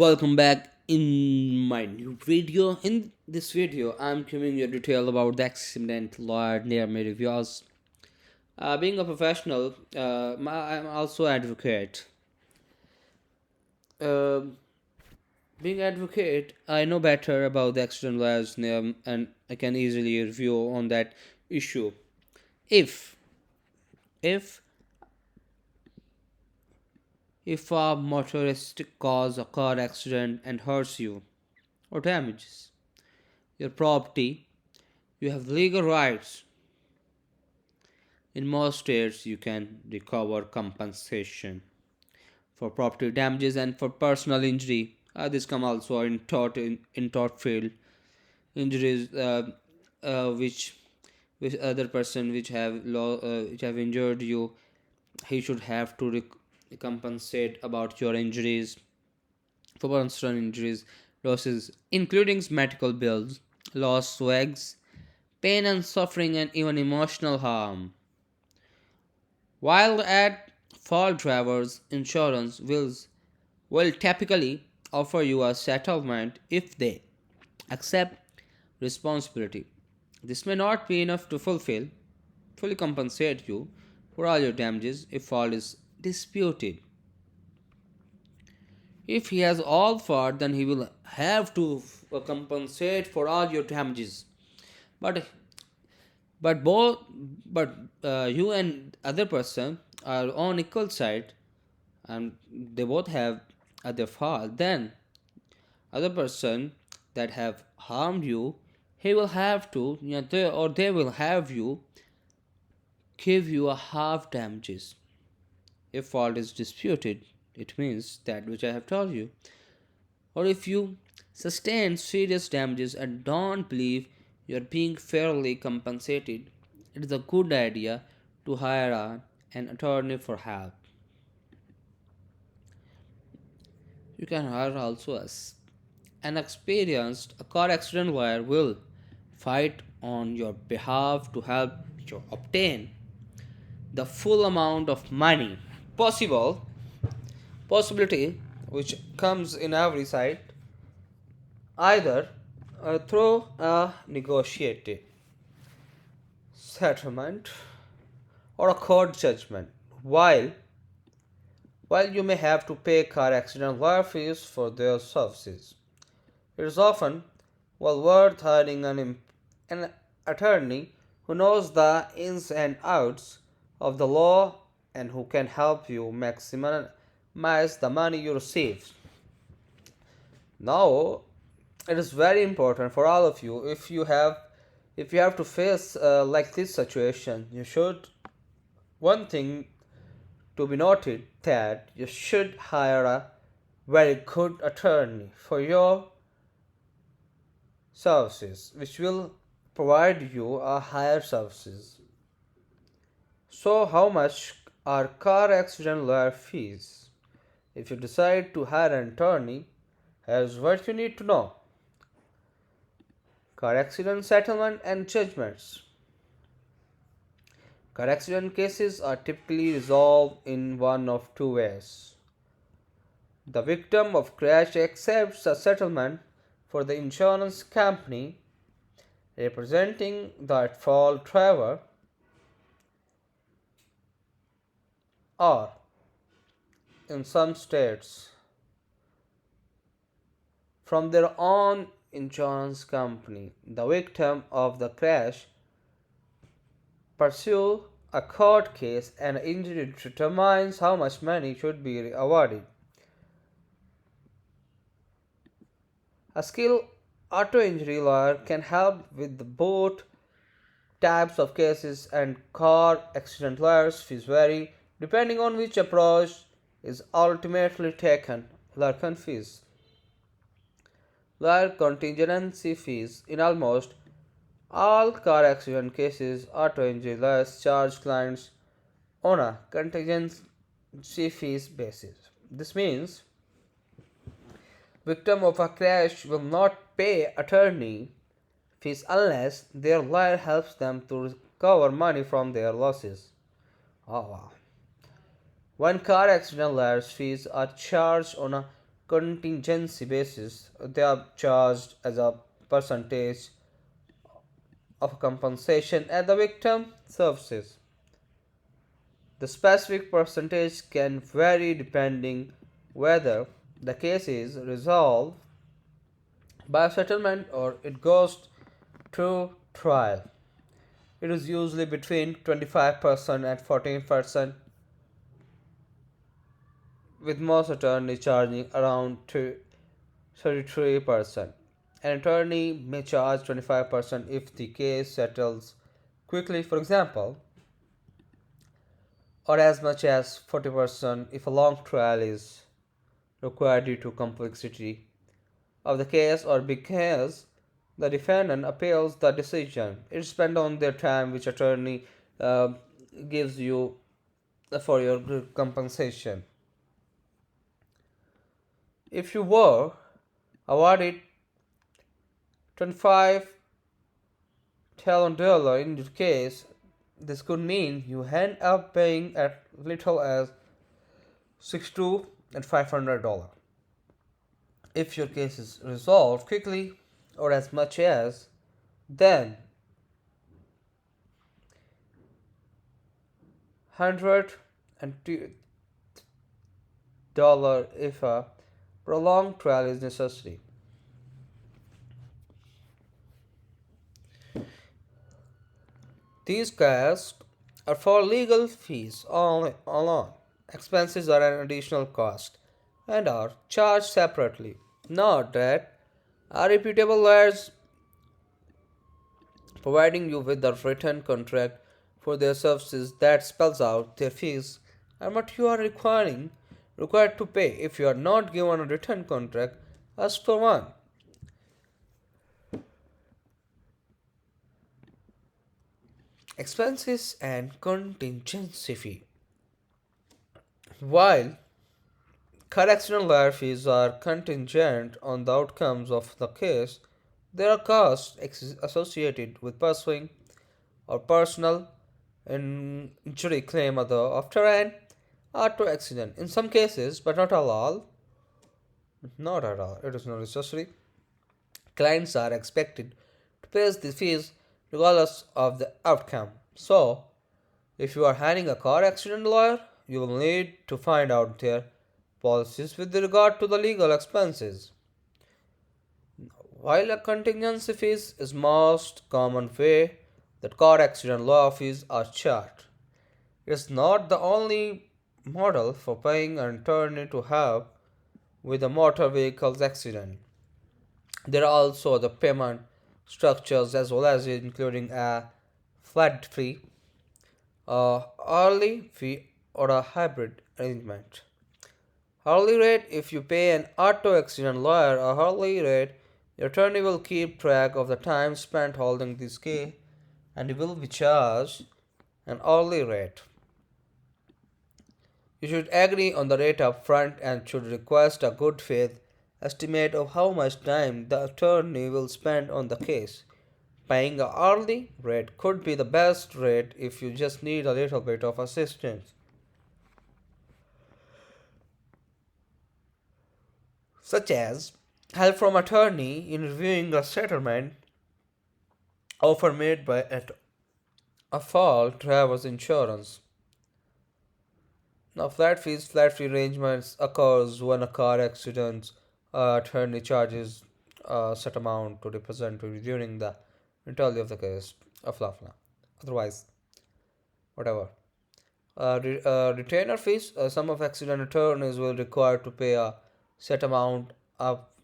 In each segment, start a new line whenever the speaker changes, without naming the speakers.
Welcome back in my new video. In this video, I'm giving you a detail about the accident lawyer near me reviews. Being a professional, I'm also advocate. Uh, Being advocate, I know better about the accident lawyers near, and I can easily review on that issue. If if if a motorist cause a car accident and hurts you or damages your property, you have legal rights. In most states, you can recover compensation for property damages and for personal injury. This come also in tort field injuries, which other person which have injured you, he should have to compensate about your injuries for personal injuries, losses, including medical bills, lost wages, pain and suffering, and even emotional harm. While at fault drivers insurance will typically offer you a settlement if they accept responsibility. This may not be enough to fully compensate you for all your damages if fault is disputed. If he has all fault, then he will have to compensate for all your damages. But but both but you and other person are on equal side, and they both have other fault, then other person that have harmed you, he will have to, they will have you give you a half damages. If fault is disputed, it means that which I have told you. Or if you sustain serious damages and don't believe you are being fairly compensated, it is a good idea to hire an attorney for help. You can hire also us. An experienced car accident lawyer will fight on your behalf to help you obtain the full amount of money possible possibility which comes in every side, either through a negotiated settlement or a court judgment. While you may have to pay car accident lawyer fees for their services, it is often well worth hiring an attorney who knows the ins and outs of the law and who can help you maximize the money you receive. Now, it is very important for all of you, if you have to face like this situation, you should, one thing to be noted, that you should hire a very good attorney for your services, which will provide you a higher services. So, how much are car accident lawyer fees? If you decide to hire an attorney, here's what you need to know: car accident settlement and judgments. Car accident cases are typically resolved in one of two ways. The victim of crash accepts a settlement for the insurance company representing the at fault driver, or in some states, from their own insurance company. The victim of the crash pursue a court case and injury determines how much money should be awarded. A skilled auto injury lawyer can help with both types of cases, and car accident lawyers fees vary depending on which approach is ultimately taken. Lawyer fees. Lawyer contingency fees. In almost all car accident cases, auto injury lawyers charge clients on a contingency fees basis. This means victim of a crash will not pay attorney fees unless their lawyer helps them to recover money from their losses. Oh wow. When car accident lawyers fees are charged on a contingency basis. They are charged as a percentage of compensation at the victim services. The specific percentage can vary depending whether the case is resolved by settlement or it goes to trial. It is usually between 25% and 14%, with most attorneys charging around 33%. An attorney may charge 25% if the case settles quickly, for example, or as much as 40% if a long trial is required due to complexity of the case or because the defendant appeals the decision. It depends on their time which attorney uh, gives you for your compensation. If you were awarded $25,000 in your case, this could mean you end up paying as little as $62 and $500 if your case is resolved quickly, or as much as then $102 if a prolonged trial is necessary. These costs are for legal fees alone. Expenses are an additional cost and are charged separately. Note that a reputable lawyers providing you with a written contract for their services that spells out their fees and what you are required to pay. If you are not given a written contract, ask for one. Expenses and contingency fee. While correctional lawyer fees are contingent on the outcomes of the case, there are costs associated with pursuing or personal injury claim after an auto accident. In some cases, but not at all, it is not necessary. Clients are expected to pay the fees regardless of the outcome. So, if you are hiring a car accident lawyer, you will need to find out their policies with regard to the legal expenses. While a contingency fees is most common way that car accident law fees are charged, it is not the only model for paying an attorney to help with a motor vehicle's accident. There are also the payment structures as well as including a flat fee, a hourly fee, or a hybrid arrangement. Hourly rate: if you pay an auto accident lawyer a hourly rate, your attorney will keep track of the time spent holding this case and you will be charged an hourly rate. You should agree on the rate up front and should request a good faith estimate of how much time the attorney will spend on the case. Paying a hourly rate could be the best rate if you just need a little bit of assistance, such as help from attorney in reviewing a settlement offer made by a fault driver's insurance. Now, flat fee arrangements occurs when a car accident attorney charges a set amount to represent you during the entirety of the case of blah blah. Otherwise, whatever. Retainer fees. Some of accident attorneys will require to pay a set amount up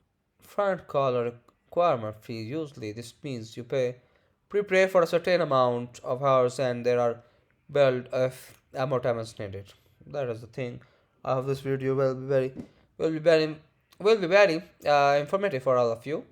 front call a requirement fee. Usually, this means you prepay for a certain amount of hours and there are billed if more time is needed. That is the thing. I hope this video will be very informative for all of you.